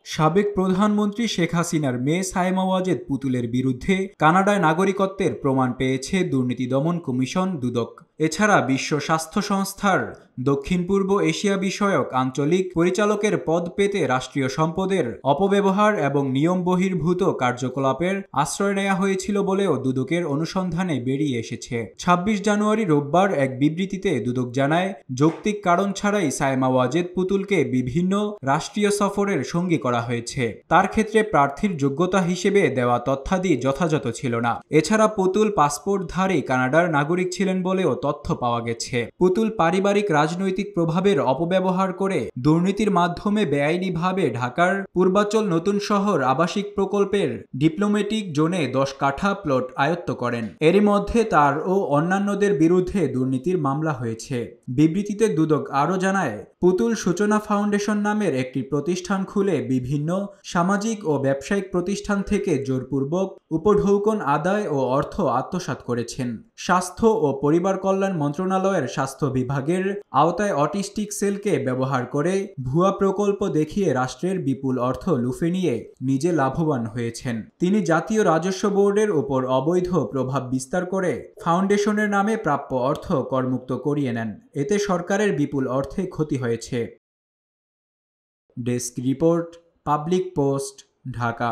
সাবেক প্রধানমন্ত্রী শেখ হাসিনার মেয়ে সায়েমা ওয়াজেদ পুতুলের বিরুদ্ধে কানাডায় নাগরিকত্বের প্রমাণ পেয়েছে দুর্নীতি দমন কমিশন দুদক। এছাড়া বিশ্ব স্বাস্থ্য সংস্থার দক্ষিণ পূর্ব এশিয়া বিষয়ক আঞ্চলিক পরিচালকের পদ পেতে রাষ্ট্রীয় সম্পদের অপব্যবহার এবং নিয়ম বহির্ভূত কার্যকলাপের আশ্রয় নেওয়া হয়েছিল বলেও দুদকের অনুসন্ধানে বেরিয়ে এসেছে। ২৬ জানুয়ারি রোববার এক বিবৃতিতে দুদক জানায়, যৌক্তিক কারণ ছাড়াই সায়েমা ওয়াজেদ পুতুলকে বিভিন্ন রাষ্ট্রীয় সফরের সঙ্গী করা হয়েছে। তার ক্ষেত্রে প্রার্থীর যোগ্যতা হিসেবে দেওয়া তথ্যাদি যথাযথ ছিল না। এছাড়া পুতুল পাসপোর্টধারী কানাডার নাগরিক ছিলেন বলেও তথ্য পাওয়া গেছে। পুতুল পারিবারিক রাজনৈতিক প্রভাবের অপব্যবহার করে দুর্নীতির মাধ্যমে বেআইনিভাবে ঢাকার পূর্বাচল নতুন শহর আবাসিক প্রকল্পের ডিপ্লোম্যাটিক জোনে ১০ কাঠা প্লট আয়ত্ত করেন। এরই মধ্যে তার ও অন্যান্যদের বিরুদ্ধে দুর্নীতির মামলা হয়েছে। বিবৃতিতে দুদক আরও জানায়, পুতুল সূচনা ফাউন্ডেশন নামের একটি প্রতিষ্ঠান খুলে বিভিন্ন সামাজিক ও ব্যবসায়িক প্রতিষ্ঠান থেকে জোরপূর্বক উপঢৌকন আদায় ও অর্থ আত্মসাৎ করেছেন। স্বাস্থ্য ও পরিবার কল্যাণ মন্ত্রণালয়ের স্বাস্থ্য বিভাগের আওতায় অটিস্টিক সেলকে ব্যবহার করে ভুয়া প্রকল্প দেখিয়ে রাষ্ট্রের বিপুল অর্থ লুফে নিয়ে নিজে লাভবান হয়েছেন। তিনি জাতীয় রাজস্ব বোর্ডের উপর অবৈধ প্রভাব বিস্তার করে ফাউন্ডেশনের নামে প্রাপ্য অর্থ করমুক্ত করিয়ে নেন। এতে সরকারের বিপুল অর্থে ক্ষতি হয়েছে। Desk report, public post, Dhaka.